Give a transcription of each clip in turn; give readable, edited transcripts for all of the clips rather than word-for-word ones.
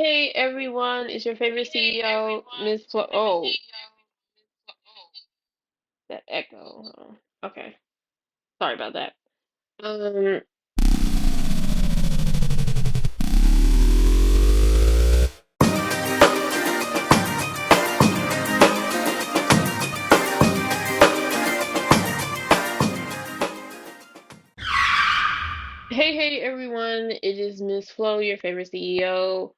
Hey everyone, it's your favorite CEO, Miss Flo. Oh, that echo. Okay, sorry about that. Um, hey everyone, it is Miss Flo, your favorite CEO,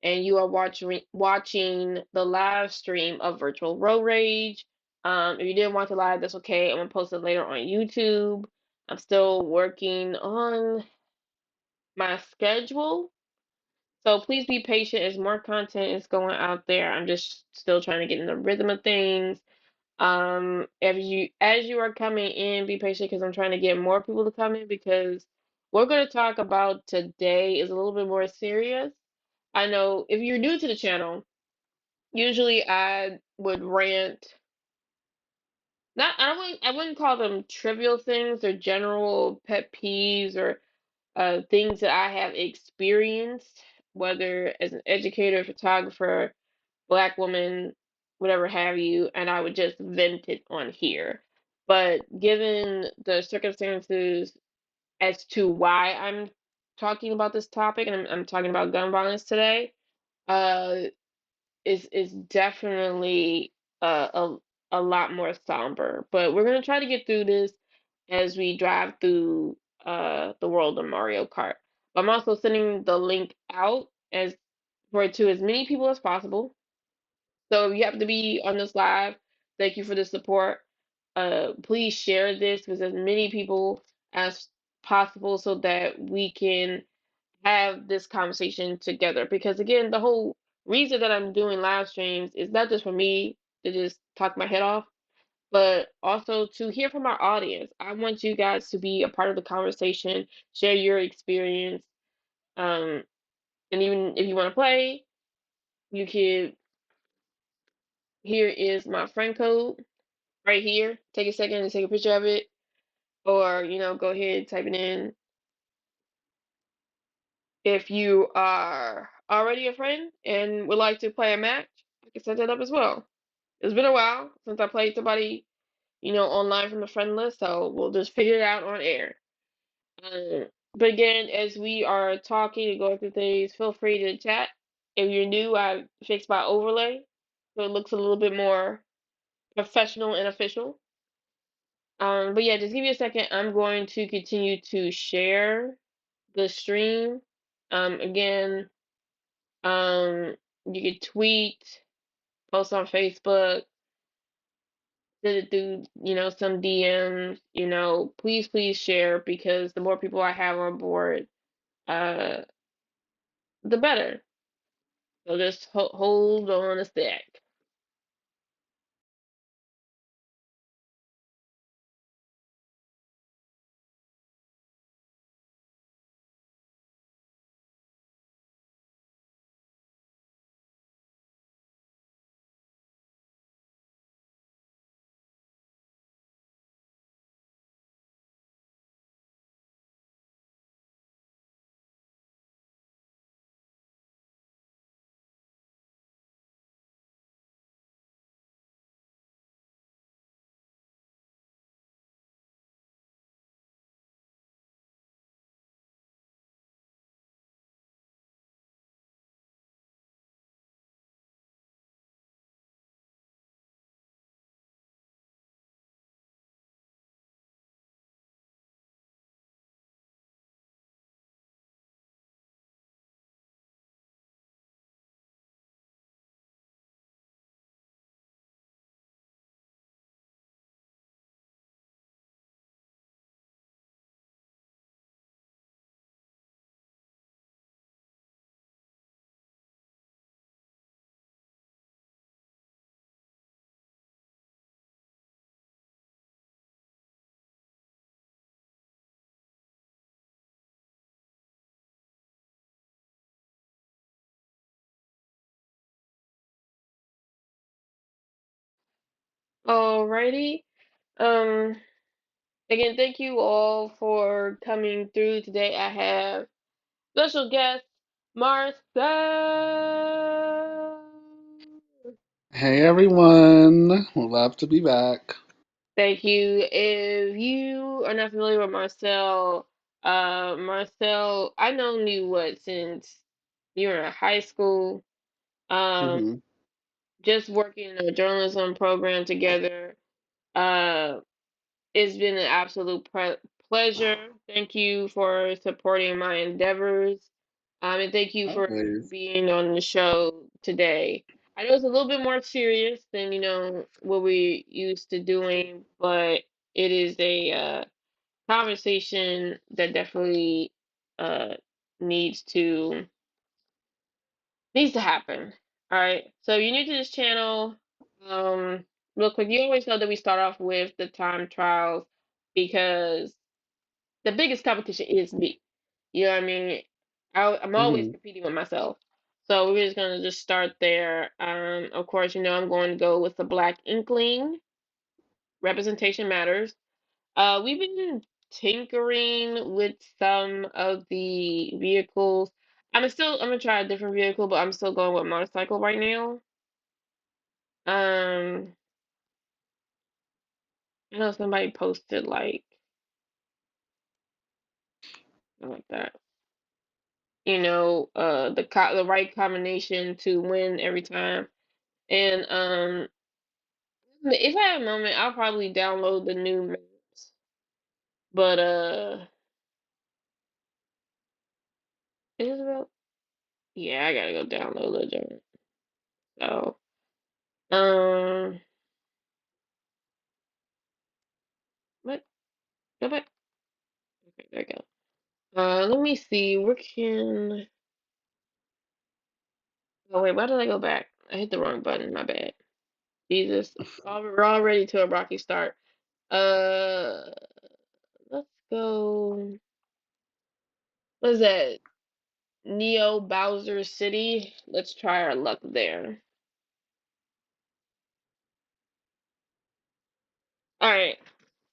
and you are watching the live stream of Virtual Road Rage. If you didn't watch it live, that's okay. I'm gonna post it later on YouTube. I'm still working on my schedule. So please be patient as more content is going out there. I'm just still trying to get in the rhythm of things. As you are coming in, be patient because I'm trying to get more people to come in because what we're going to talk about today is a little bit more serious. I know if you're new to the channel, usually I would rant. Not I wouldn't call them trivial things or general pet peeves or things that I have experienced, whether as an educator, photographer, black woman, whatever have you, and I would just vent it on here. But given the circumstances as to why I'm talking about this topic, and I'm talking about gun violence today, uh, is definitely a lot more somber. But we're gonna try to get through this as we drive through the world of Mario Kart. I'm also sending the link out as for it to as many people as possible. So if you happen to be on this live, thank you for the support. Please share this with as many people as possible so that we can have this conversation together. Because again, the whole reason that I'm doing live streams is not just for me to just talk my head off, but also to hear from our audience. I want you guys to be a part of the conversation, share your experience, um, and even if you want to play, you can. Here is my friend code right here. Take a second and take a picture of it, or go ahead and type it in. If you are already a friend and would like to play a match, I can set that up as well. It's been a while since I played somebody, online from the friend list, so we'll just figure it out on air. Um, but again, as we are talking and going through things, feel free to chat. If you're new, I fixed my overlay so it looks a little bit more professional and official. But yeah, just give me a second. I'm going to continue to share the stream. Again, you can tweet, post on Facebook, send it through, some DMs, please share because the more people I have on board, uh, the better. So just hold on a sec. Alrighty. Um, Again, thank you all for coming through today. I have special guest Marcel. Hey everyone, love to be back. Thank you. If you are not familiar with Marcel, Marcel, I known you what since you were in high school. Um, Hmm. just working in a journalism program together. Uh, it's been an absolute pleasure. Thank you for supporting my endeavors. And thank you for Always. being on the show today. I know it's a little bit more serious than, what we used to doing, but it is a conversation that definitely uh needs to needs to happen. All right. So if you're new to this channel, um, real quick, you always know that we start off with the time trials because the biggest competition is me. You know what I mean? I'm always Hmm. competing with myself. So we're just gonna just start there. Of course, I'm going to go with the Black Inkling. Representation matters. We've been tinkering with some of the vehicles. I'm gonna try a different vehicle, but I'm still going with motorcycle right now. Um, I know somebody posted like that. The right combination to win every time. And if I have a moment, I'll probably download the new maps. But Isabel, yeah, I gotta go download the joint. So um, what? Go back. Okay, there we go. Let me see. Where can? Oh wait, why did I go back? I hit the wrong button. My bad. Jesus, we're already to a rocky start. Uh, let's go. What is that? Neo Bowser City. Let's try our luck there. All right.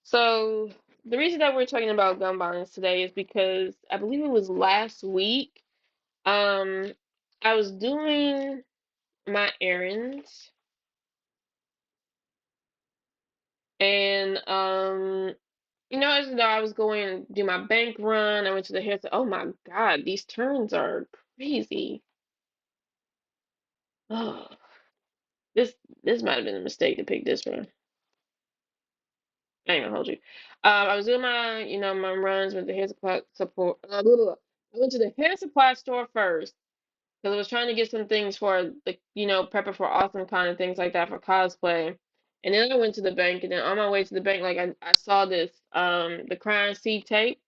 So the reason that we're talking about gun violence today is because I believe it was last week. Um, I was doing my errands and as though I was going to do my bank run, I went to the hair. Oh my God, these turns are crazy. Oh, this this might have been a mistake to pick this one. I ain't gonna hold you. I was doing my runs with the hair supply support. Blah, blah, blah. I went to the hair supply store first because I was trying to get some things for prepping for awesome con and things like that for cosplay. And then I went to the bank, and then on my way to the bank, like I saw this the crime scene tape,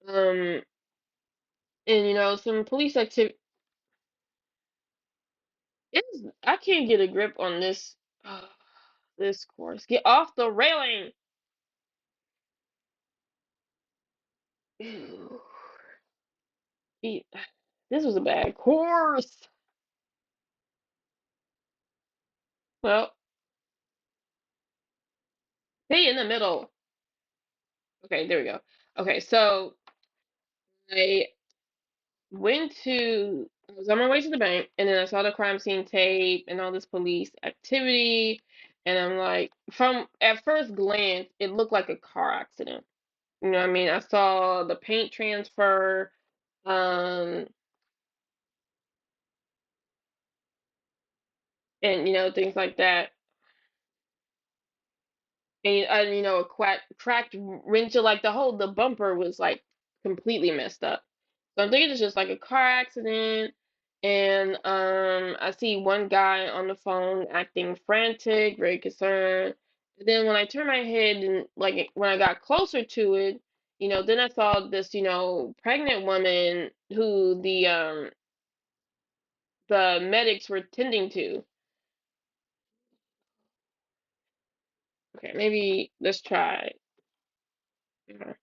um, and some police activity. I can't get a grip on this this course. Get off the railing. Ew. Eat. This was a bad course. Well, stay in the middle. Okay, there we go. Okay, so I I was on my way to the bank, and then I saw the crime scene tape and all this police activity, and I'm like, from at first glance, it looked like a car accident. You know what I mean? I saw the paint transfer, um, and things like that. And a cracked windshield, like the bumper was like completely messed up. So I'm thinking it's just like a car accident. And I see one guy on the phone acting frantic, very concerned. And then when I turned my head and like when I got closer to it, then I saw this, pregnant woman who the medics were tending to. Okay, maybe let's try. Okay,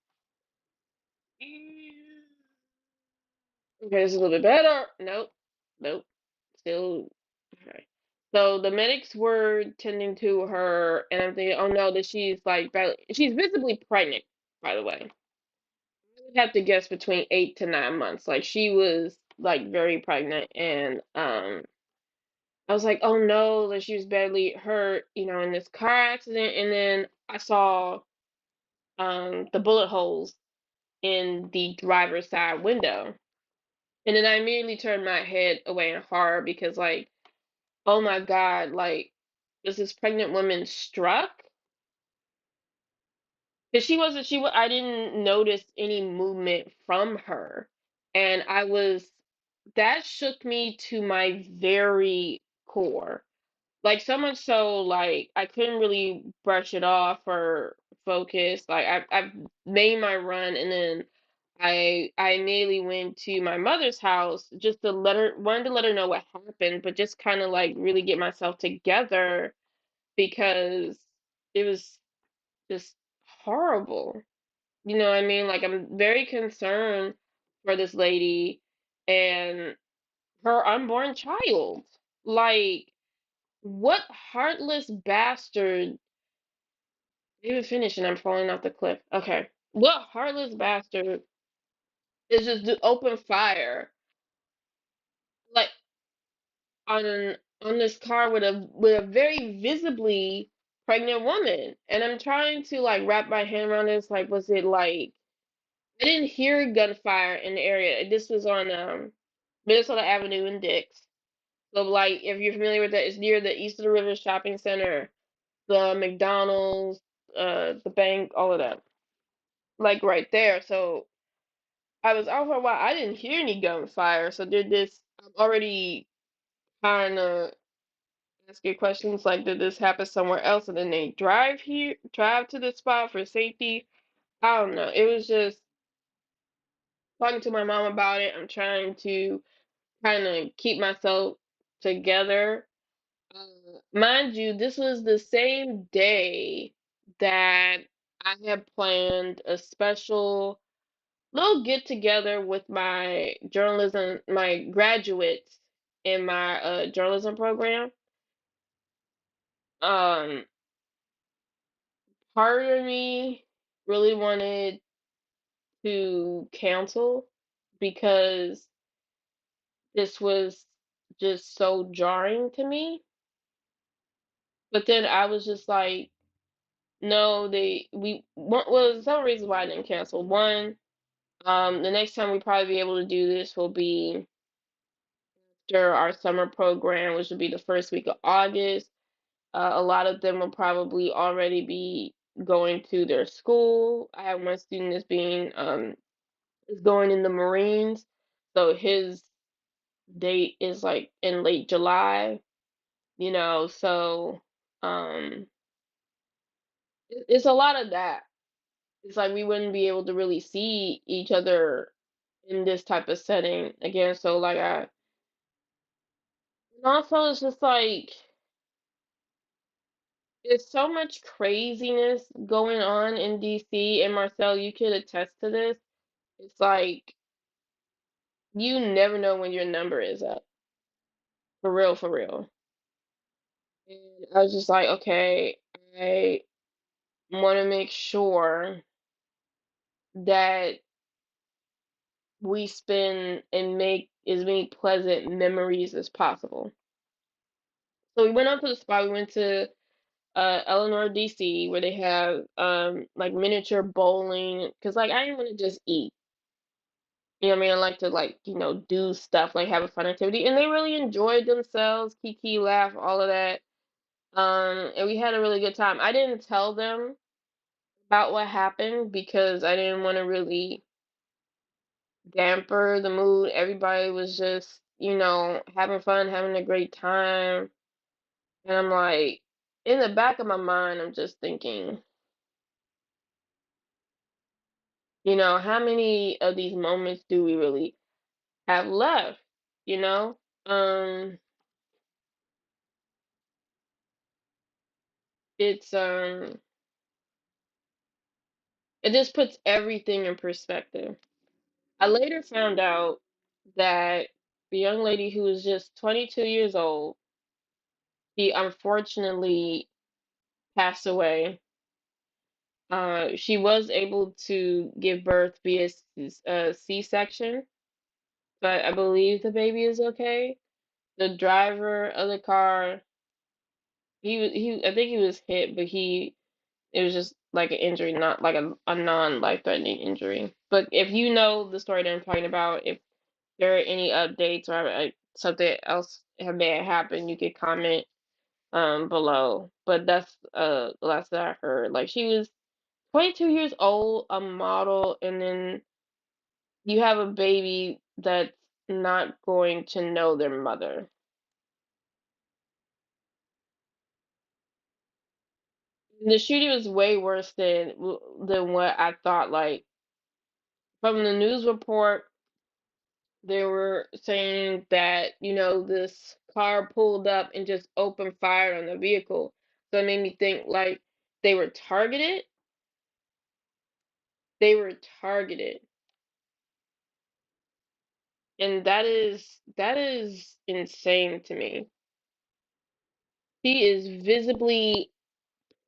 this is a little bit better. Nope, nope. Still okay. So the medics were tending to her, and I'm thinking, oh no, that she's visibly pregnant, by the way. I would have to guess between 8 to 9 months. Like she was like very pregnant, and I was like, oh no, that she was badly hurt, in this car accident. And then I saw the bullet holes in the driver's side window. And then I immediately turned my head away in horror because, like, oh my God, like, was this pregnant woman struck? Because I didn't notice any movement from her. And that shook me to my very core. Like, so much so, like, I couldn't really brush it off or focus. Like, I made my run, and then I immediately went to my mother's house just to wanted to let her know what happened, but just kind of like really get myself together because it was just horrible. You know what I mean? Like, I'm very concerned for this lady and her unborn child. Like, what heartless bastard? Even finish and I'm falling off the cliff. Okay. What heartless bastard is just to open fire like on this car with a very visibly pregnant woman? And I'm trying to like wrap my hand around this. Like, was it like I didn't hear gunfire in the area. This was on Minnesota Avenue in Dix. So like if you're familiar with that, it's near the East of the River Shopping Center, the McDonald's, the bank, all of that. Like right there. So I was out for a while. I didn't hear any gunfire. So did this I'm already trying to ask you questions like did this happen somewhere else and then they drive to the spot for safety? I don't know. It was just talking to my mom about it. I'm trying to kind of keep myself together. Mind you, this was the same day that I had planned a special little get together with my graduates in my journalism program. Um, Part of me really wanted to cancel because this was just so jarring to me. But then I was just like, no, some reasons why I didn't cancel. One, the next time we probably be able to do this will be after our summer program, which will be the first week of August. A lot of them will probably already be going to their school. I have one student is going in the Marines, so his date is like in late July, so um it's a lot of that. It's like we wouldn't be able to really see each other in this type of setting again. So like and also it's just like there's so much craziness going on in DC, and Marcel, you could attest to this. It's like you never know when your number is up. For real, for real. And I was just like, okay, I want to make sure that we spend and make as many pleasant memories as possible. So we went out to the spot. We went to Eleanor, DC, where they have like miniature bowling. Cause like I didn't want to just eat. You know what I mean? I like to like do stuff like have a fun activity, and they really enjoyed themselves. Kiki laugh, all of that. And we had a really good time. I didn't tell them about what happened because I didn't want to really damper the mood. Everybody was just, having fun, having a great time. And I'm like, in the back of my mind, I'm just thinking, how many of these moments do we really have left? You know? Um, it's it just puts everything in perspective. I later found out that the young lady who was just 22 years old, she unfortunately passed away. She was able to give birth via C-section, but I believe the baby is okay. the driver of the car, he I think he was hit, but he it was just like an injury, not like a non-life-threatening injury. But if you know the story that I'm talking about, if there are any updates or something else may have happened, you could comment below. But that's the last that I heard. Like she was 22 years old, a model, and then you have a baby that's not going to know their mother. The shooting was way worse than what I thought. Like from the news report, they were saying that, this car pulled up and just opened fire on the vehicle. So it made me think like they were targeted. They were targeted. And that is insane to me. She is visibly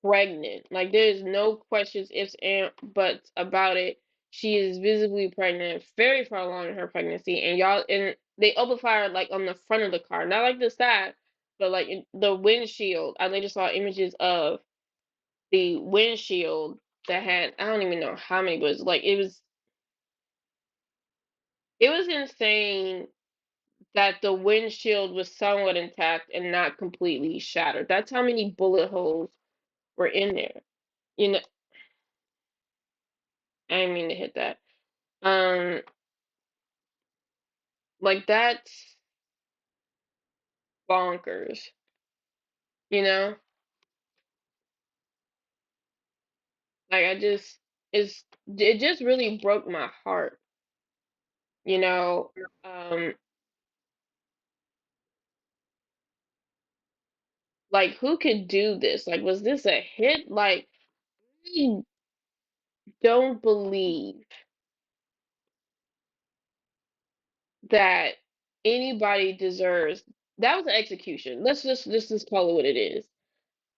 pregnant. Like there's no questions, ifs, and buts about it. She is visibly pregnant, very far along in her pregnancy, and they open fire like on the front of the car, not like the side, but like in the windshield. I later saw images of the windshield that had I don't even know how many bullets. Like it was insane that the windshield was somewhat intact and not completely shattered. That's how many bullet holes were in there. You know, I didn't mean to hit that. Um, like that's bonkers, you know? Like it's it just really broke my heart, you know? Um, like who could do this? Like was this a hit? Like I don't believe that anybody deserves that was an execution. Let's just call it what it is.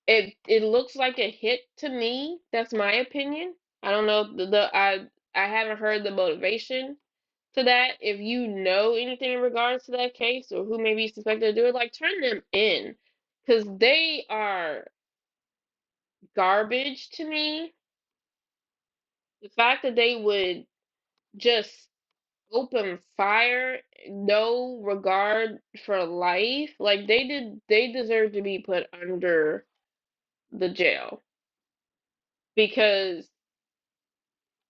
It looks like a hit to me. That's my opinion. I don't know I haven't heard the motivation to that. If you know anything in regards to that case or who may be suspected to do it, like turn them in, because they are garbage to me. The fact that they would just open fire, no regard for life, like they deserve to be put under the jail because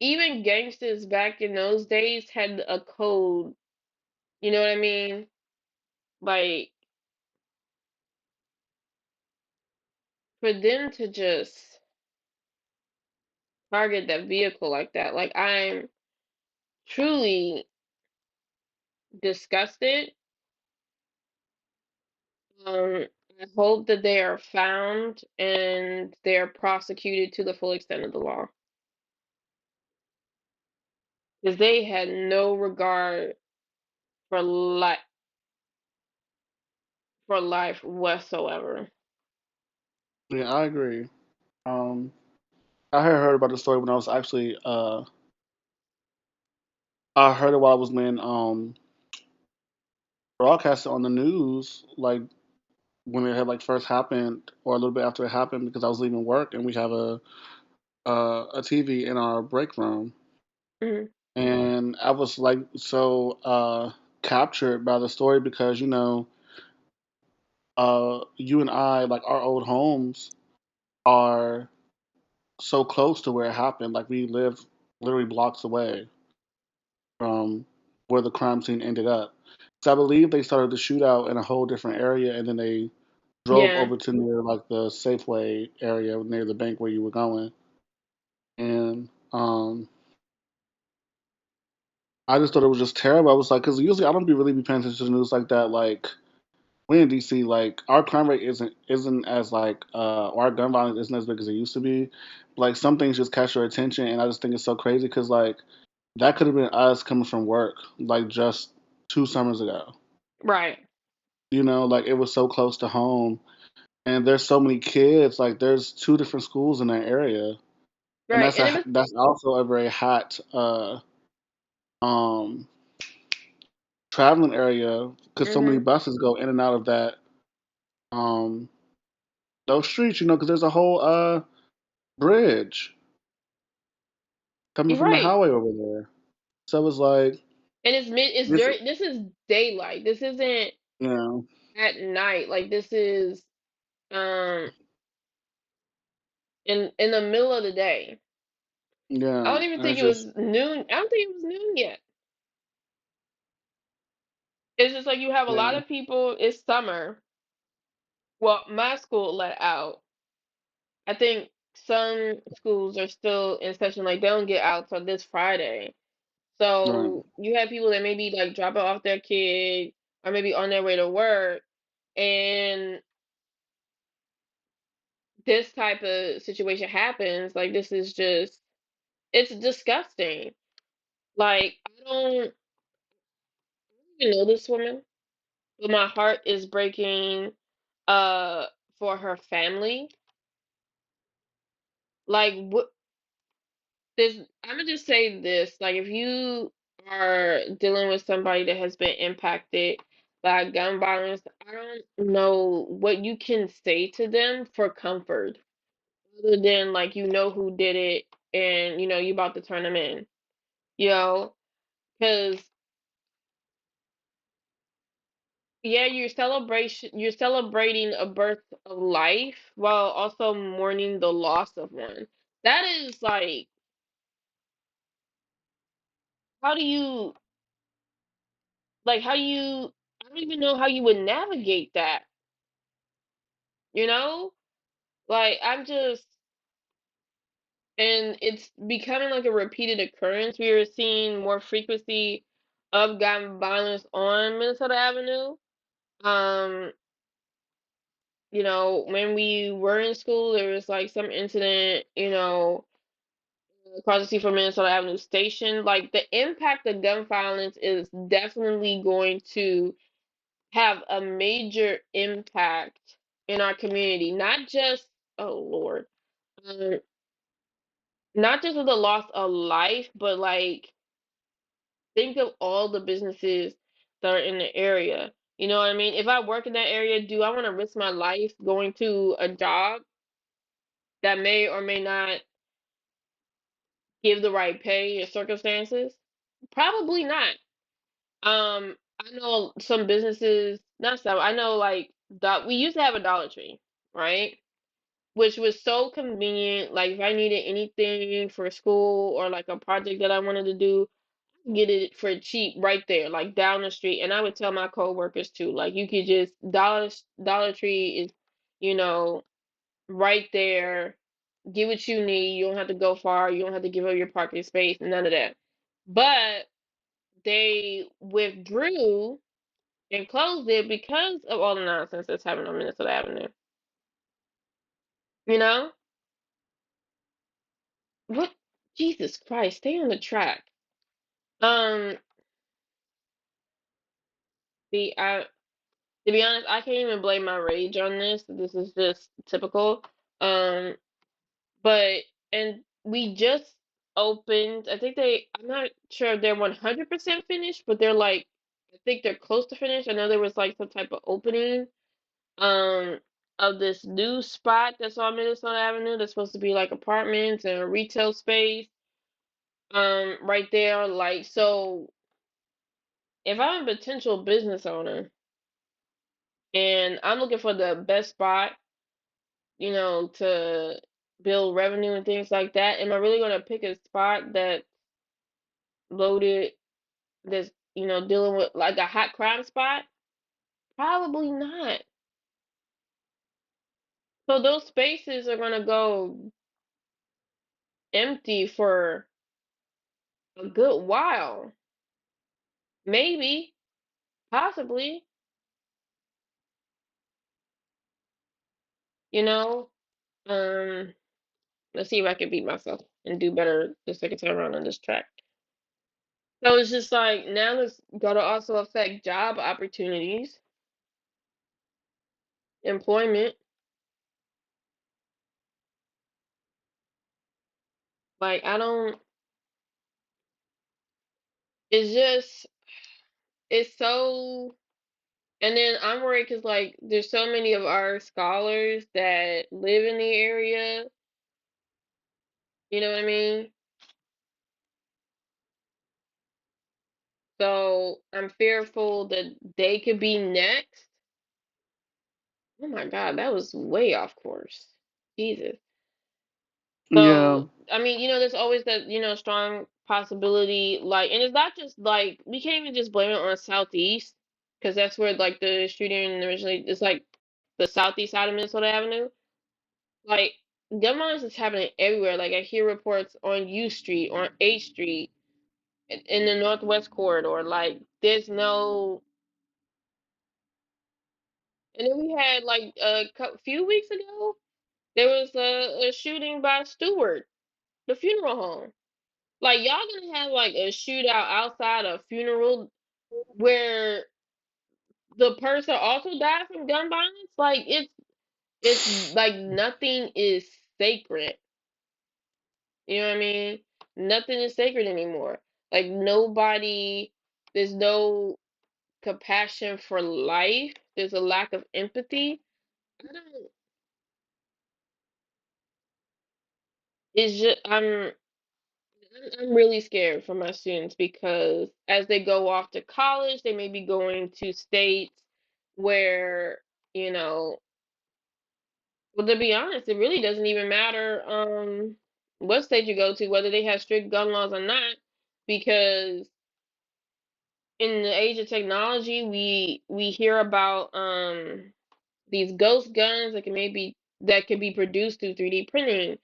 even gangsters back in those days had a code. You know what I mean? Like for them to just target that vehicle like that. Like I'm truly disgusted. Um, I hope that they are found and they are prosecuted to the full extent of the law because they had no regard for life whatsoever. Yeah, I agree. Um, I had heard about the story when I was actually I heard it while I was being broadcasted on the news, like when it had like first happened or a little bit after it happened because I was leaving work and we have a TV in our break room Hmm. and I was like so captured by the story because you and I like our old homes are so close to where it happened. Like we live literally blocks away from where the crime scene ended up. So I believe they started the shootout in a whole different area, and then they drove Yeah, over to near like the Safeway area near the bank where you were going. And I just thought it was just terrible. I was like, because usually I don't really be paying attention to the news like that. Like we in DC, like our crime rate isn't as like our gun violence isn't as big as it used to be. Like some things just catch your attention, and I just think it's so crazy because like that could have been us coming from work like just 2 summers ago. right, Like it was so close to home, and there's so many kids. Like there's two different schools in that area, and right. And it was that's also a very hot um traveling area because so many Mhm. buses go in and out of that um those streets, because there's a whole bridge coming You're from the right. highway over there. So it's like And it's this, during this is daylight. This isn't you know, at night. Like this is um in the middle of the day. I yeah, don't even and think it's it was just noon. I don't think it was noon yet. It's just like you have a lot yeah, of people. It's summer. Well, my school let out. I think some schools are still in session. Like they don't get out till this Friday. right, So you have people that maybe like dropping off their kid or maybe on their way to work, and this type of situation happens. Like this is just it's disgusting. Like I don't even know this woman, but my heart is breaking uh for her family. Like what this I'm gonna just say this, like if you are dealing with somebody that has been impacted by gun violence, I don't know what you can say to them for comfort other than like you know who did it and you know you about to turn them in, you know, because yeah, you're celebrating a birth of life while also mourning the loss of one. That is like how do you how do you I don't even know how you would navigate that, you know? Like I'm just and it's becoming like a repeated occurrence. We are seeing more frequency of gun violence on Minnesota Avenue. Um, when we were in school, there was like some incident, across the street from Minnesota Avenue Station. Like the impact of gun violence is definitely going to have a major impact in our community. Not just, oh Lord, um, not just with the loss of life, but like think of all the businesses that are in the area. You know what I mean? If I work in that area, do I want to risk my life going to a job that may or may not give the right pay or circumstances? Probably not. I know some businesses, not some, I know like we used to have a Dollar Tree, right? Which was so convenient. Like if I needed anything for school or like a project that I wanted to do, get it for cheap right there, like down the street. And I would tell my coworkers too, like you could just Dollar Tree is, you know, right there. Get what you need. You don't have to go far. You don't have to give up your parking space. None of that. But they withdrew and closed it because of all the nonsense that's happening on Minnesota Avenue. You know what? Jesus Christ, stay on the track. Um, the I To be honest, I can't even blame my rage on this. This is just typical. Um, but and we just opened. I'm not sure if they're 100% finished, but they're like, I think they're close to finished. I know there was like some type of opening um of this new spot that's on Minnesota Avenue that's supposed to be like apartments and a retail space right there. Like so, if I'm a potential business owner and I'm looking for the best spot to build revenue and things like that. Am I really going to pick a spot that's loaded, that's, dealing with like a hot crime spot? Probably not. So those spaces are going to go empty for a good while. Maybe, possibly, you know. Um, let's see if I can beat myself and do better the second time around on this track. So it's just like now it's going to also affect job opportunities, employment. Like I don't. It's just it's so. And then I'm worried because like there's so many of our scholars that live in the area. You know what I mean? So I'm fearful that they could be next. Oh my God, that was way off course. Jesus. Yeah, So, I mean, there's always that, strong possibility, like, and it's not just like we can't even just blame it on Southeast, because that's where like the shooting originally, it's like the southeast side of Minnesota Avenue. Like, gun violence is happening everywhere. Like, I hear reports on U Street, on H Street, in the Northwest Corridor. Like, there's no, and then we had like few weeks ago, there was a shooting by Stewart, the funeral home. Like y'all gonna have like a shootout outside a funeral where the person also died from gun violence? Like it's like nothing is sacred. You know what I mean? Nothing is sacred anymore. Like nobody, there's no compassion for life. There's a lack of empathy. I don't. It's just I'm really scared for my students because as they go off to college, they may be going to states where, you know, well, to be honest, it really doesn't even matter what state you go to, whether they have strict gun laws or not, because in the age of technology, we hear about these ghost guns that can be produced through 3D printing.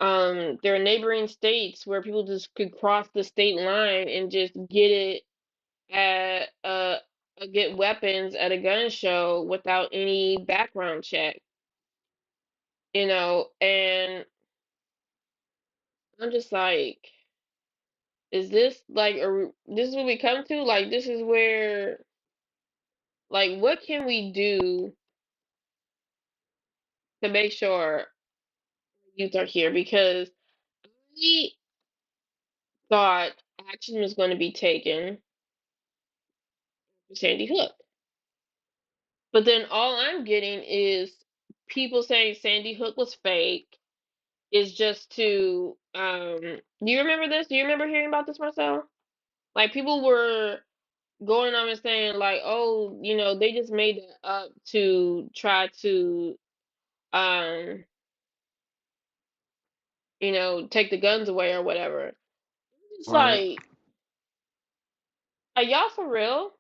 There are neighboring states where people just could cross the state line and just at get weapons at a gun show without any background check, and I'm just like, is this like this is what we come to? Like this is where like what can we do to make sure youth are here? Because we thought action was going to be taken for Sandy Hook. But then all I'm getting is people saying Sandy Hook was fake is just to do you remember this? Do you remember hearing about this, Marcel? Like people were going on and saying like, oh, they just made that up to try to um, take the guns away or whatever. It's right. like, are y'all for real?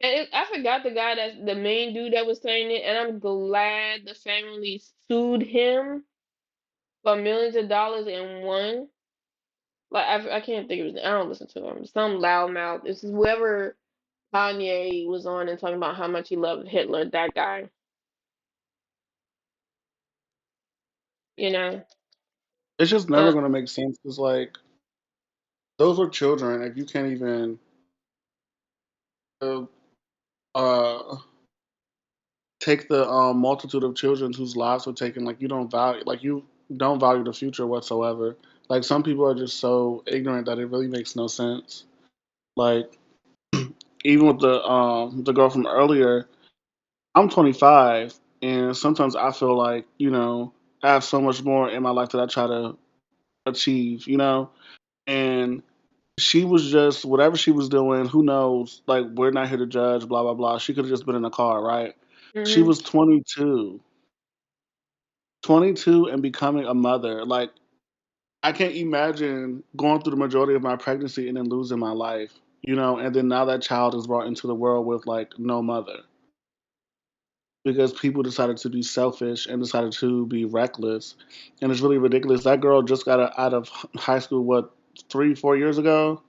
And I forgot the guy that's the main dude that was saying it, and I'm glad the family sued him for millions of dollars and won. Like I can't think of his. I don't listen to him. Some loudmouth. This is whoever Kanye was on and talking about how much he loved Hitler. That guy, you know. It's just never Uh, gonna make sense because like those are children. If you can't even uh, uh, take the multitude of children whose lives were taken, like you don't value the future whatsoever. Like some people are just so ignorant that it really makes no sense. Like even with the girl from earlier, I'm 25, and sometimes I feel like I have so much more in my life that I try to achieve, and she was just whatever she was doing. Who knows? Like we're not here to judge. Blah blah blah. She could have just been in a car, right? She mhm. was 22, 22, and becoming a mother. Like I can't imagine going through the majority of my pregnancy and then losing my life, and then now that child is brought into the world with like no mother because people decided to be selfish and decided to be reckless, and it's really ridiculous. That girl just got out of high school, what, 3 4 years ago,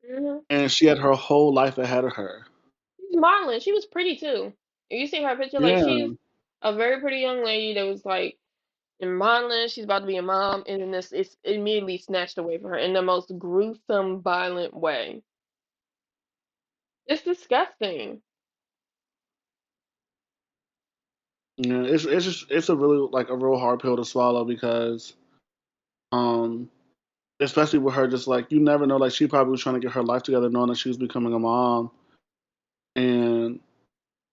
Mhm. and she had her whole life ahead of her. She's modeling. She was pretty too. If you see her picture, like Yeah. she's a very pretty young lady that was like in modeling. She's about to be a mom, and then this is immediately snatched away from her in the most gruesome, violent way. It's disgusting. Yeah, it's a really like a real hard pill to swallow because um especially with her, just like you never know. Like she probably was trying to get her life together, knowing that she was becoming a mom, and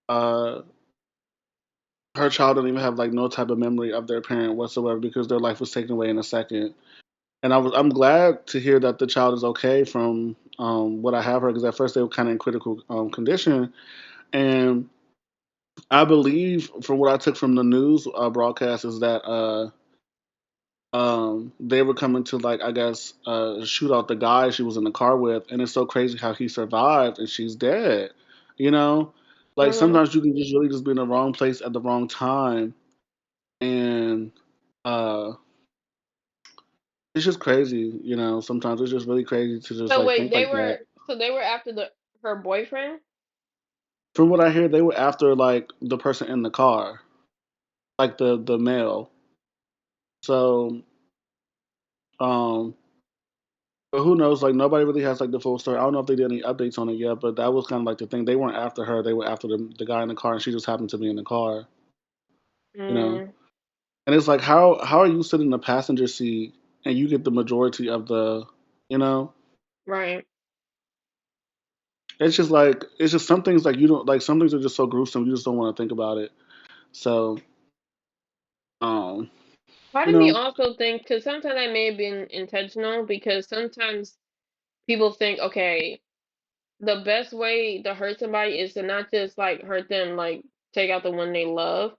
uh, her child don't even have like no type of memory of their parent whatsoever because their life was taken away in a second. And I'm glad to hear that the child is okay from what I have heard because at first they were kind of in critical condition, and I believe from what I took from the news broadcast is that they were coming to like I guess shoot out the guy she was in the car with, and it's so crazy how he survived and she's dead. You know, like Mhm. sometimes you can just really just be in the wrong place at the wrong time, and uh, it's just crazy. You know, sometimes it's just really crazy to just So like wait, think like that. they were after the her boyfriend? From what I hear, they were after like the person in the car, like the male. So um, but who knows? Like nobody really has like the full story. I don't know if they did any updates on it yet, but that was kind of like the thing. They weren't after her. They were after the guy in the car, and she just happened to be in the car. You know, Mm, and it's like how are you sitting in the passenger seat and you get the majority of the, you know, right. it's just like it's just some things like you don't like some things are just so gruesome you just don't want to think about it. So um, Part you of me know, also thinks, because sometimes I may have been intentional, because sometimes people think, okay, the best way to hurt somebody is to not just like hurt them, like take out the one they love.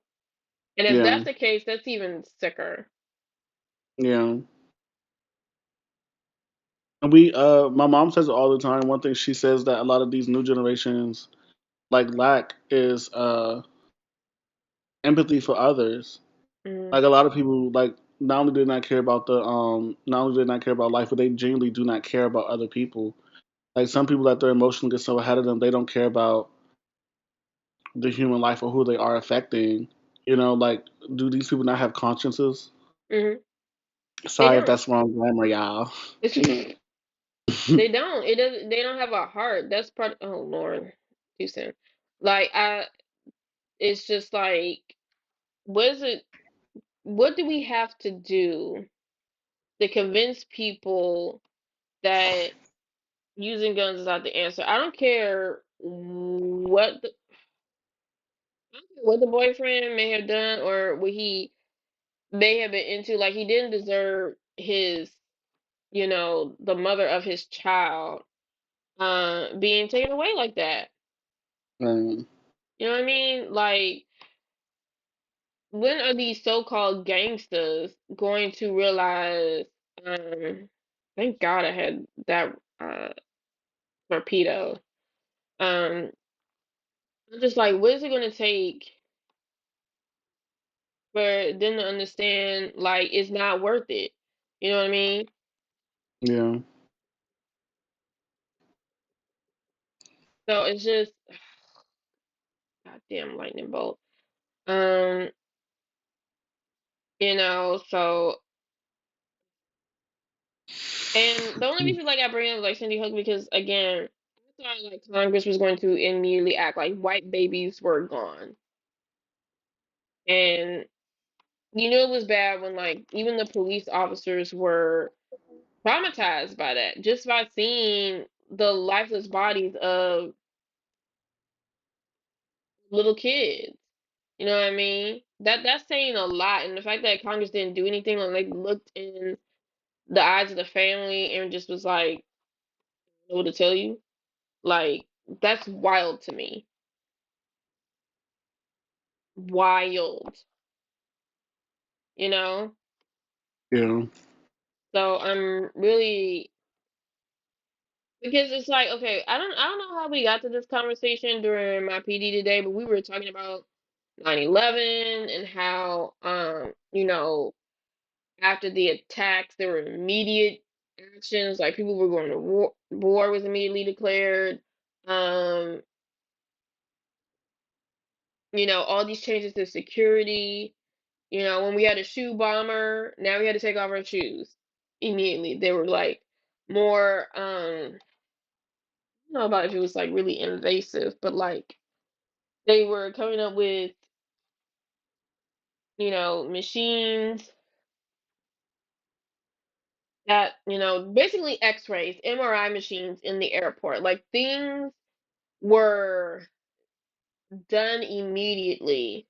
And if yeah, that's the case, that's even sicker. yeah. And we my mom says it all the time. One thing she says that a lot of these new generations like lack is empathy for others. Mm, Like a lot of people like not only do not care about the not only do they not care about life, but they genuinely do not care about other people. Like some people let their emotions get so ahead of them, they don't care about the human life or who they are affecting. You know, like do these people not have consciences? hmm. They Sorry if don't. that's wrong grammar, y'all. They don't. It doesn't. They don't have a heart. That's part. Oh Lord, too soon. Like it's just like, what is it? What do we have to do to convince people that using guns is not the answer? I don't care what the boyfriend may have done or what he may have been into. Like he didn't deserve his, the mother of his child, being taken away like that. um, You know what I mean? Like, when are these so-called gangsters going to realize, um, thank God I had that torpedo. I'm just like, what is it gonna take for them to understand like it's not worth it? You know what I mean? yeah, So it's just goddamn lightning bolt. Um, so and the only reason like I bring up like Cindy Hook because again, I thought like Congress was going to immediately act like white babies were gone. And you know it was bad when like even the police officers were traumatized by that, just by seeing the lifeless bodies of little kids. You know what I mean? That's saying a lot, and the fact that Congress didn't do anything, like they looked in the eyes of the family and just was like, "I don't know what to tell you," like that's wild to me. Wild, you know. yeah, So I'm really because it's like okay, I don't know how we got to this conversation during my PD today, but we were talking about 9/11 and how after the attacks there were immediate actions like people were going to war was immediately declared. Um all these changes to security, when we had a shoe bomber, now we had to take off our shoes immediately. They were like more I don't know about if it was like really invasive, but like they were coming up with, machines that, basically X-rays, MRI machines in the airport. Like things were done immediately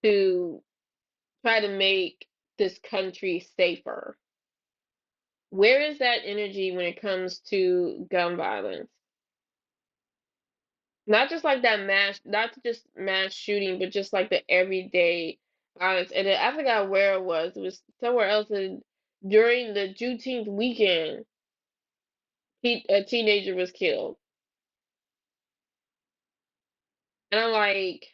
to try to make this country safer. Where is that energy when it comes to gun violence? Not just like that mass, not just mass shooting, but just like the everyday violence. And then I forgot where it was. It was somewhere else during the Juneteenth weekend. A teenager was killed, and I'm like,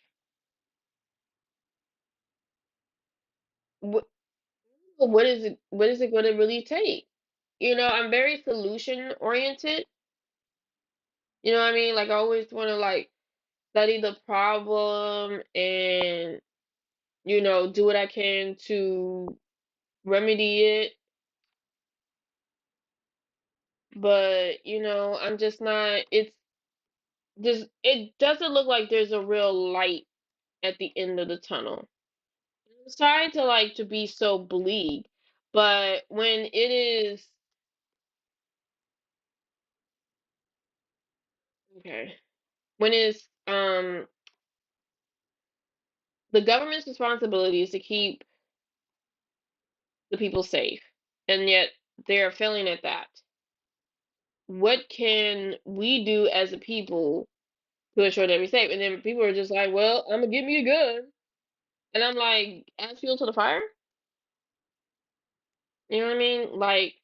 what is it? What is it going to really take? I'm very solution oriented. You know what I mean? Like I always want to like study the problem and do what I can to remedy it. But I'm just not. It doesn't look like there's a real light at the end of the tunnel. I'm sorry to like to be so bleak, but when it is okay, when it's the government's responsibility is to keep the people safe, and yet they're failing at that. What can we do as a people to ensure that we're safe? And then people are just like, well, I'm gonna give me a gun. And I'm like, add fuel to the fire? You know what I mean? Like,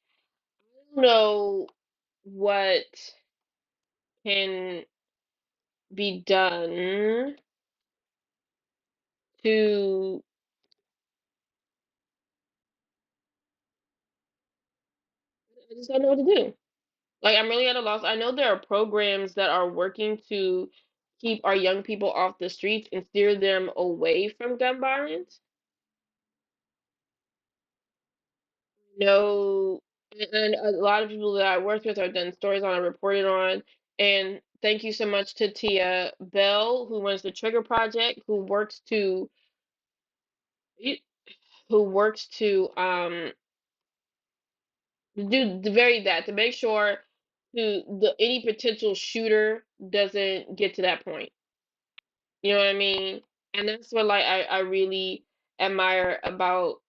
I don't know what can be done to, I just don't know what to do. Like, I'm really at a loss. I know there are programs that are working to keep our young people off the streets and steer them away from gun violence. Know, and a lot of people that I worked with are done stories on and reported on. And thank you so much to Tia Bell, who runs the Trigger Project, who works to do the very that to make sure any potential shooter doesn't get to that point. You know what I mean? And that's what like I really admire about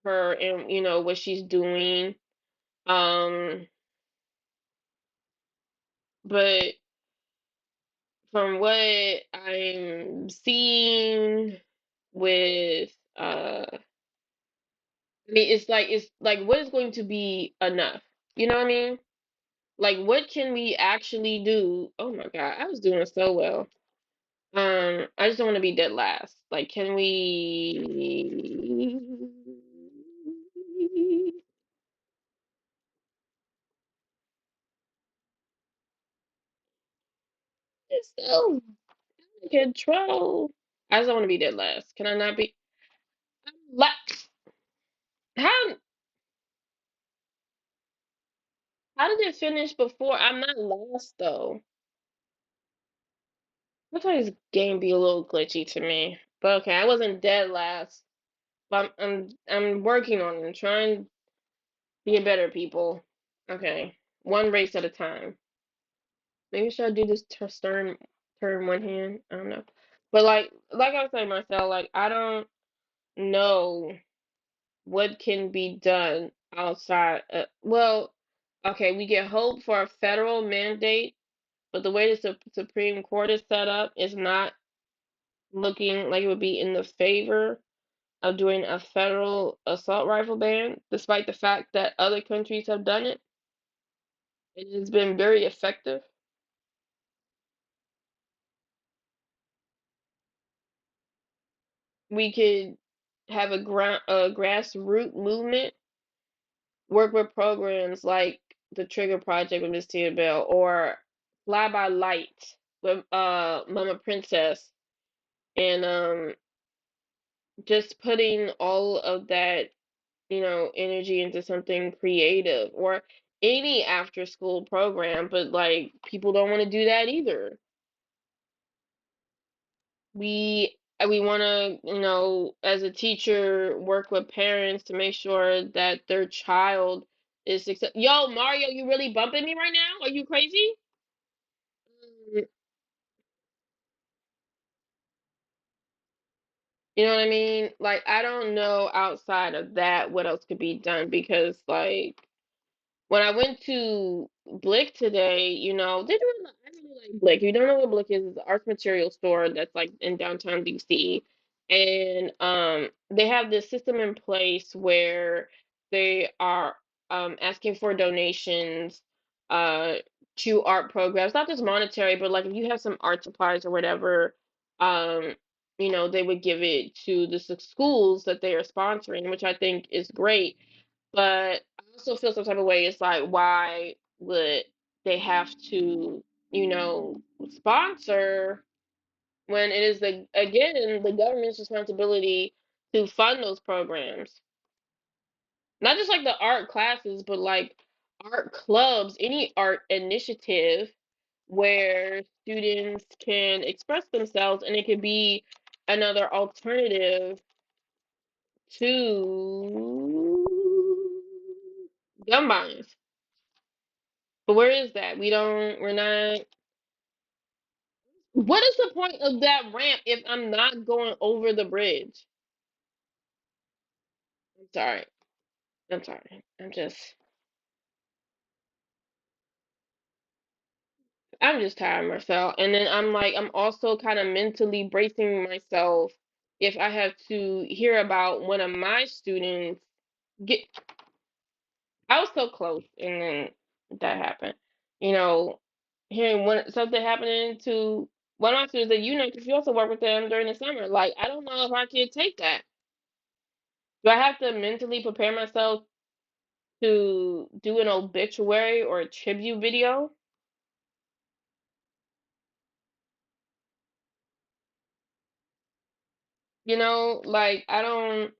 her and what she's doing. Um, but from what I'm seeing with I mean it's like what is going to be enough? You know what I mean? Like what can we actually do? Oh my God, I was doing so well. I just don't want to be dead last. Like can we it's so out of control. I just don't want to be dead last. Can I not be la how how did it finish before? I'm not last though. Sometimes this game be a little glitchy to me. But okay, I wasn't dead last. But I'm working on it. I'm trying to be better people. Okay. One race at a time. Maybe should I do this turn one hand? I don't know. But like I was saying myself, like I don't know what can be done outside well, okay, we get hope for a federal mandate, but the way the Supreme Court is set up is not looking like it would be in the favor of doing a federal assault rifle ban, despite the fact that other countries have done it. It has been very effective. We could have a grassroots movement, work with programs like the Trigger Project with Miss Tia Bell or Fly by Light with Mama Princess, and just putting all of that energy into something creative or any after school program, but like people don't want to do that either. We we want to, as a teacher, work with parents to make sure that their child is success. Yo, Mario, you really bumping me right now? Are you crazy? Mm, You know what I mean? Like, I don't know outside of that what else could be done because, like, when I went to Blick today, they're doing. I really like Blick. If you don't know what Blick is, it's an arts material store that's like in downtown DC, and they have this system in place where they are asking for donations uh to art programs, not just monetary, but like if you have some art supplies or whatever, um, they would give it to the schools that they are sponsoring, which I think is great, but I also feel some type of way. It's like, why would they have to, sponsor when it is again, the government's responsibility to fund those programs? Not just like the art classes, but like art clubs, any art initiative where students can express themselves and it could be another alternative to gun violence. But where is that? We're not. What is the point of that ramp if I'm not going over the bridge? I'm sorry. I'm sorry. I'm just tired of myself. And then I'm like, I'm also kind of mentally bracing myself if I have to hear about one of my students get. I was so close, and then that happened. You know, hearing something happening to one of my students that because you also work with them during the summer. Like, I don't know if I could take that. Do I have to mentally prepare myself to do an obituary or a tribute video? Like I don't.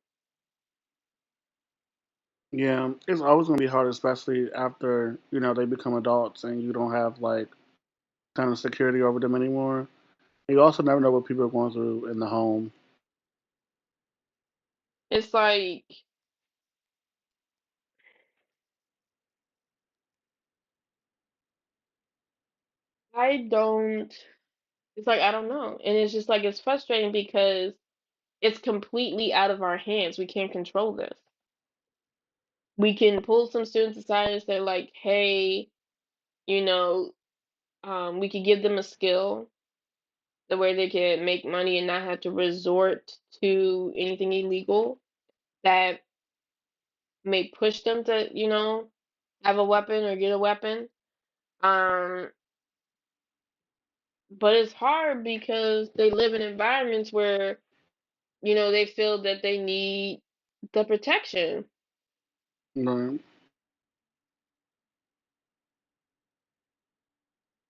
Yeah, it's always gonna be hard, especially after they become adults and you don't have like kind of security over them anymore. And you also never know what people are going through in the home. It's like I don't. It's like I don't know, and it's just like it's frustrating because it's completely out of our hands. We can't control this. We can pull some students aside and say like, hey, you know, we could give them a skill the way they can make money and not have to resort to anything illegal that may push them to, have a weapon or get a weapon. Um, but it's hard because they live in environments where, they feel that they need the protection. Right.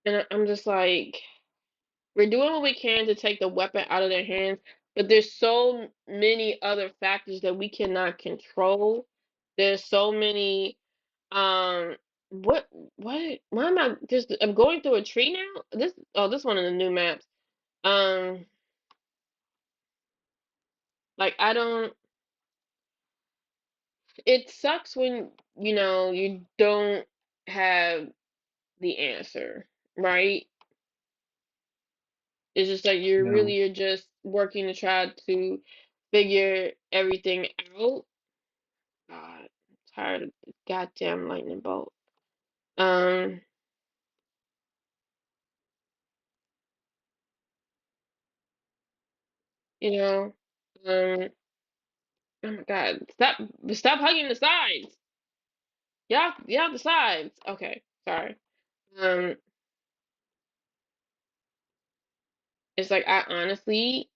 And I'm just like, we're doing what we can to take the weapon out of their hands, but there's so many other factors that we cannot control. There's so many um why am I just I'm going through a tree now? This one of the new maps. Um like I don't It sucks when you don't have the answer, right? It's just like Yeah. you're just working to try to figure everything out. God, I'm tired of this goddamn lightning bolt. Um, you know, um, oh my God, stop hugging the sides. Yeah, the sides. Okay, sorry. Um, it's like I honestly,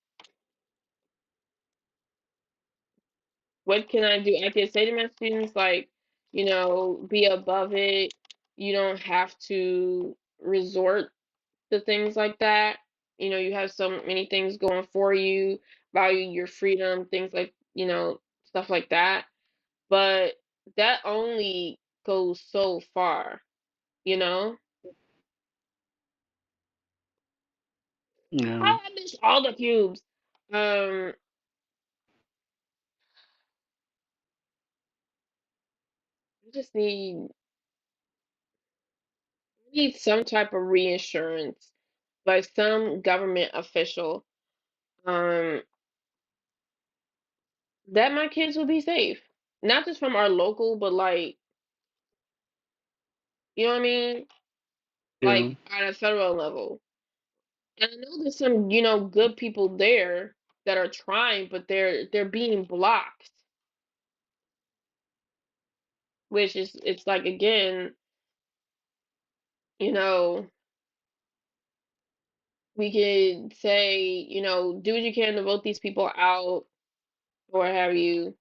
what can I do? I can say to my students like, be above it. You don't have to resort to things like that. You have so many things going for you, value your freedom, things like, stuff like that. But that only goes so far, you know? Yeah. I miss all the cubes. Um, I just need some type of reassurance by some government official, um, that my kids will be safe. Not just from our local, but like, you know what I mean? Yeah. Like at a federal level. And I know there's some, good people there that are trying, but they're being blocked, which is it's like again, you know, we could say, do what you can to vote these people out or what have you.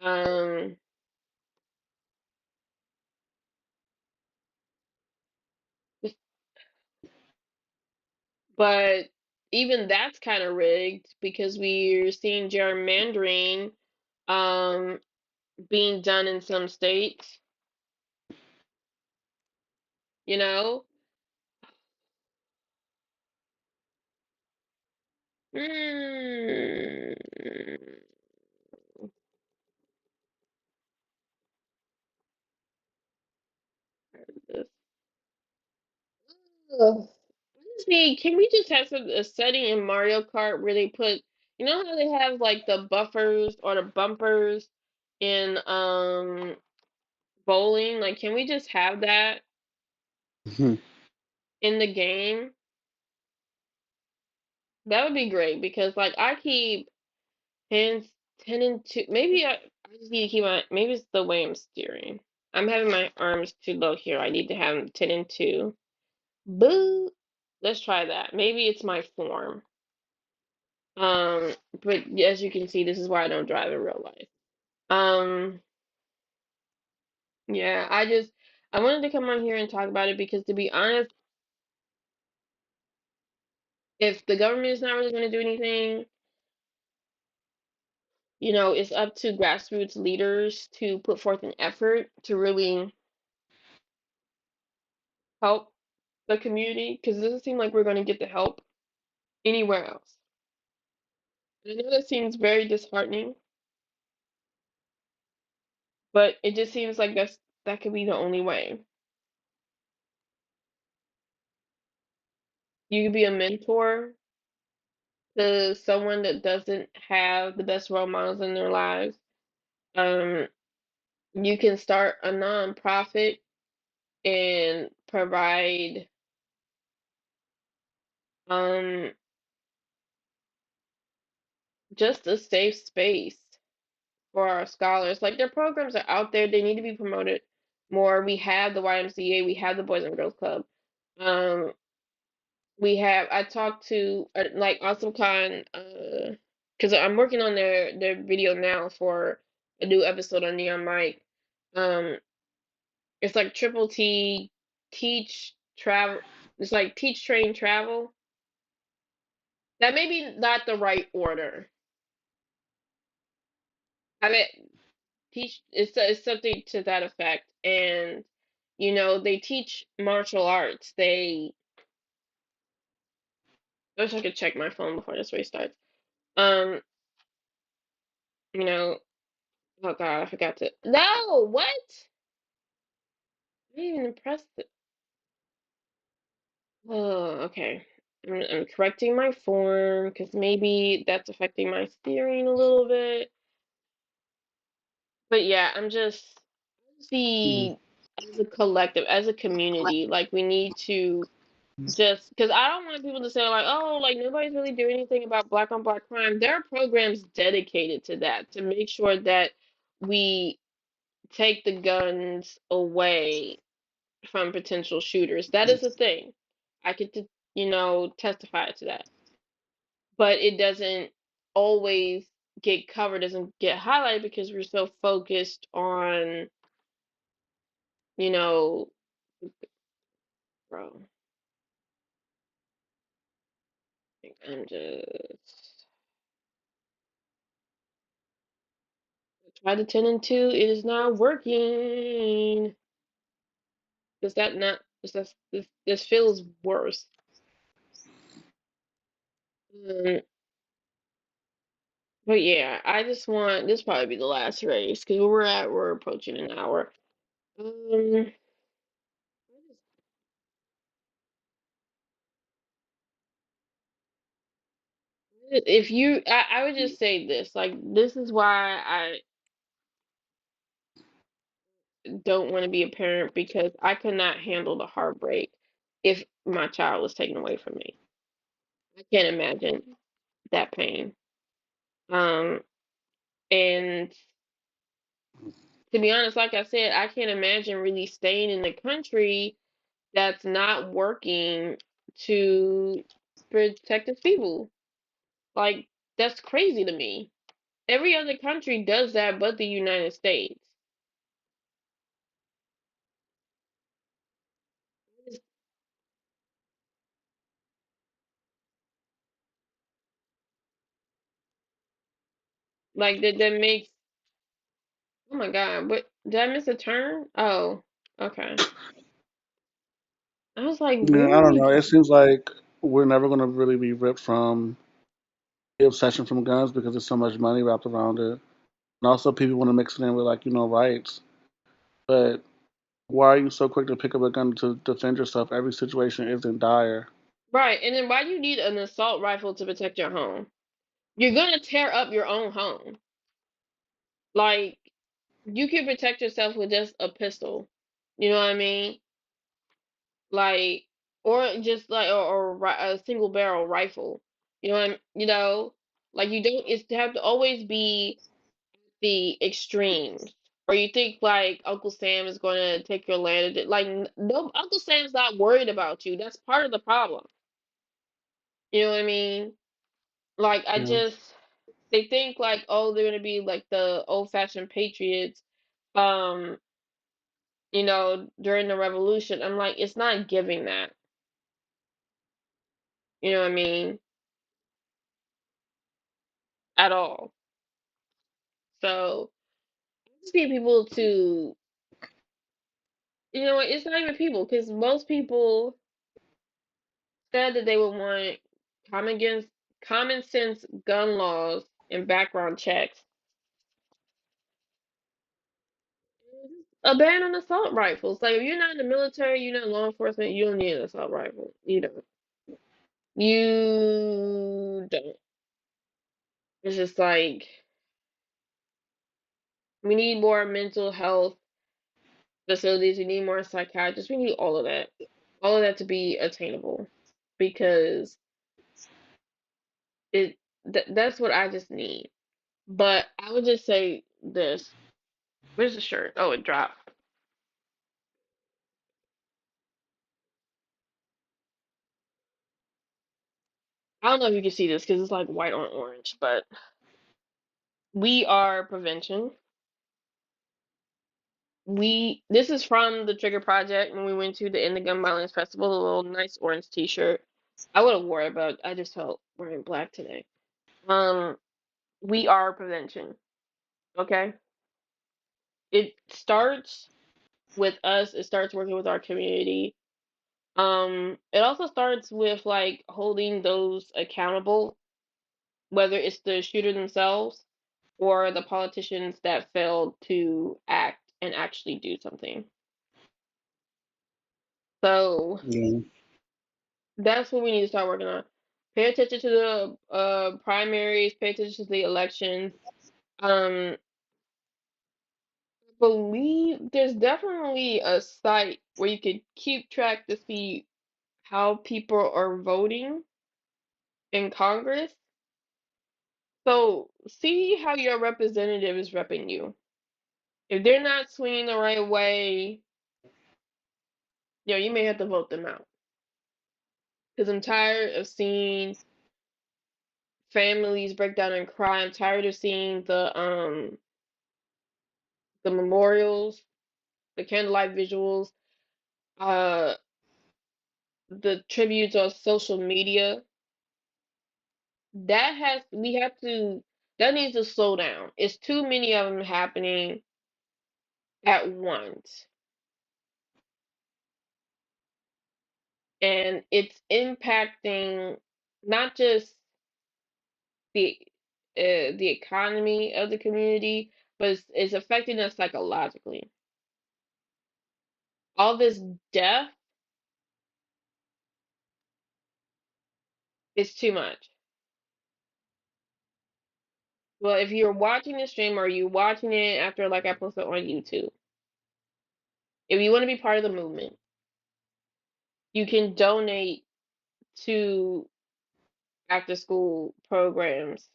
Um, but even that's kind of rigged because we're seeing gerrymandering um being done in some states, you know? Mm. Ugh. Honestly, can we just have a setting in Mario Kart where they put, how they have like the buffers or the bumpers in bowling? Like, can we just have that in the game? That would be great because like I keep hands 10 and 2. Maybe I just need to keep my, maybe it's the way I'm steering. I'm having my arms too low here. I need to have them 10 and 2. Boo! Let's try that. Maybe it's my form. Um, but as you can see, this is why I don't drive in real life. Um, yeah, I wanted to come on here and talk about it because to be honest, if the government is not really going to do anything, it's up to grassroots leaders to put forth an effort to really help the community because it doesn't seem like we're going to get the help anywhere else. I know that seems very disheartening, but it just seems like that could be the only way. You could be a mentor to someone that doesn't have the best role models in their lives. Um, you can start a nonprofit and provide um just a safe space for our scholars. Like their programs are out there, they need to be promoted more. We have the YMCA, we have the Boys and Girls Club. Um, we have I talked to like Awesome Khan, because I'm working on their video now for a new episode on Neon Mike. Um, it's like triple T, teach travel. It's like teach train travel. That may be not the right order. I mean, teach it's something to that effect, and they teach martial arts. I wish I could check my phone before this race starts. Um, you know, oh God, I forgot to. No, what? I didn't even press it. Oh, okay. I'm correcting my form because maybe that's affecting my steering a little bit. But yeah, I'm just Mhm. see as a collective, as a community, like we need to just because I don't want people to say like, oh, like nobody's really doing anything about black on black crime. There are programs dedicated to that to make sure that we take the guns away from potential shooters. That is a thing. I could, testify to that. But it doesn't always get covered, doesn't get highlighted because we're so focused on, you know, bro, I'm just try the 10 and 2. It is not working. Does that not? This feels worse. But yeah, I just want this probably be the last race because where we're at, we're approaching an hour. Um, if you, I would just say this, like this is why I don't want to be a parent because I could not handle the heartbreak if my child was taken away from me. I can't imagine that pain. Um, and to be honest, like I said, I can't imagine really staying in the country that's not working to protect its people. Like, that's crazy to me. Every other country does that but the United States. It's like that makes oh my God, what did I miss a turn? Oh, okay. I was like, Yeah, where I are don't we know. It going? seems like we're never going to really be ripped from the obsession from guns because there's so much money wrapped around it. And also, people want to mix it in with, like, rights. But why are you so quick to pick up a gun to defend yourself? Every situation isn't dire. Right, and then why do you need an assault rifle to protect your home? You're gonna tear up your own home. Like, you can protect yourself with just a pistol. You know what I mean? Like, or just like, a single barrel rifle. You know what you know, like you don't. It's to have to always be the extremes. Or you think like Uncle Sam is going to take your land? Like, no, Uncle Sam's not worried about you. That's part of the problem. You know what I mean? Like, I Yeah. just they think like, oh, they're gonna be like the old-fashioned patriots, um, during the revolution. I'm like, it's not giving that. You know what I mean? At all. So I just need people to, it's not even people, because most people said that they would want common sense, common sense gun laws and background checks. A ban on assault rifles. Like if you're not in the military, you're not law enforcement, you don't need an assault rifle. You don't. You don't. It's just like we need more mental health facilities. We need more psychiatrists. We need all of that. All of that to be attainable. Because that's what I just need. But I would just say this. Where's the shirt? Oh, it dropped. I don't know if you can see this because it's like white on orange, but we are prevention. This is from the Trigger Project when we went to the End the Gun Violence Festival, the little nice orange t-shirt. I would have wore it, but I just felt wearing black today. Um, we are prevention, okay? It starts with us, it starts working with our community. It also starts with like holding those accountable, whether it's the shooter themselves or the politicians that failed to act and actually do something. So Yeah. that's what we need to start working on. Pay attention to the primaries, pay attention to the elections. I believe there's definitely a site where you could keep track to see how people are voting in Congress. So see how your representative is repping you. If they're not swinging the right way, you may have to vote them out. Because I'm tired of seeing families break down and cry. I'm tired of seeing the memorials, the candlelight visuals, uh the tributes on social media. We have to that needs to slow down. It's too many of them happening at once. And it's impacting not just the the economy of the community, but it's affecting us psychologically. All this death is too much. Well, if you're watching the stream or you watching it after like I posted on YouTube, if you want to be part of the movement, you can donate to after school programs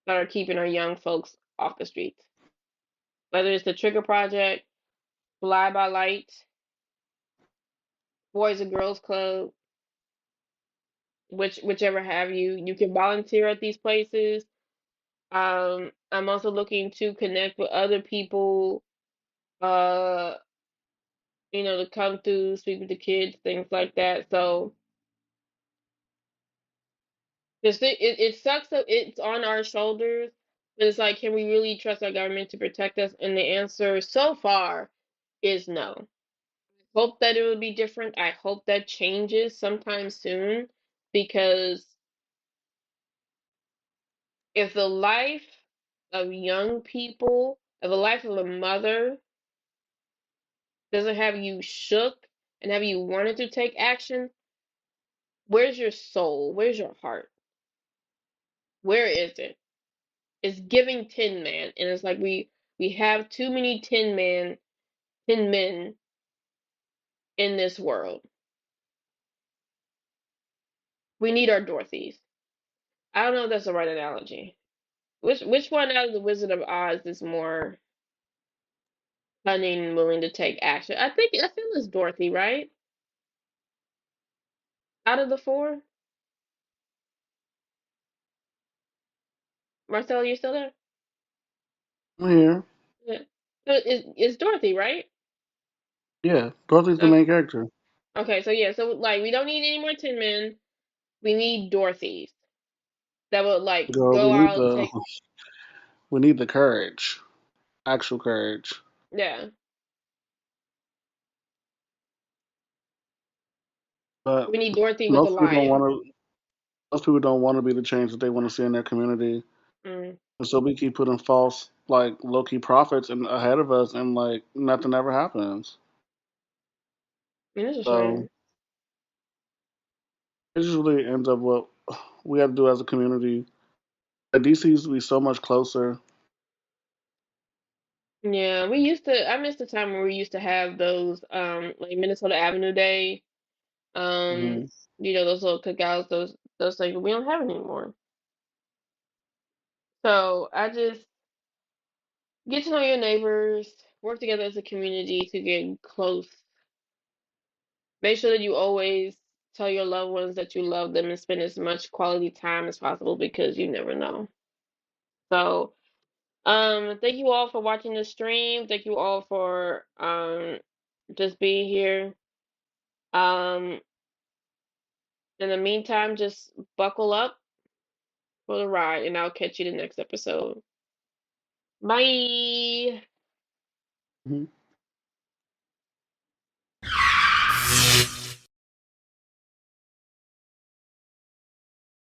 that are keeping our young folks off the streets. Whether it's the Trigger Project, Fly by Light, Boys and Girls Club, whichever have you, you can volunteer at these places. I'm also looking to connect with other people, uh, to come through, speak with the kids, things like that. So it sucks that it's on our shoulders, but it's like, can we really trust our government to protect us? And the answer so far is no. Hope that it will be different. I hope that changes sometime soon because if the life of young people, if the life of a mother doesn't have you shook and have you wanted to take action, where's your soul? Where's your heart? Where is it? It's giving Tin Man, and it's like we have too many Tin Men in this world. We need our Dorothys. I don't know if that's the right analogy. Which one out of the Wizard of Oz is more cunning and willing to take action? I feel it's Dorothy, right? Out of the four, Marcel, you still there? I'm here. Yeah. So it's Dorothy, right? Yeah, Dorothy's the Okay. main character. Okay, so yeah, so like we don't need any more Tin Men. We need Dorothys that would like Girl, go out and take. we need the courage, actual courage. Yeah, But we need Dorothy with a most people don't want lion. to. Most people don't want to be the change that they want to see in their community, Mm, and so we keep putting false, like low key prophets in ahead of us, and like nothing ever happens. it's a So shame. it just really ends up what we have to do as a community. Like, DC used to be so much closer. Yeah, we used to. I miss the time where we used to have those, like Minnesota Avenue Day, um, Hmm. those little cookouts, those things. We don't have anymore. So I just get to know your neighbors, work together as a community to get close. Make sure that you always tell your loved ones that you love them and spend as much quality time as possible because you never know. So, thank you all for watching the stream. Thank you all for just being here. Um, in the meantime, just buckle up for the ride, and I'll catch you the next episode. Bye. Hmm.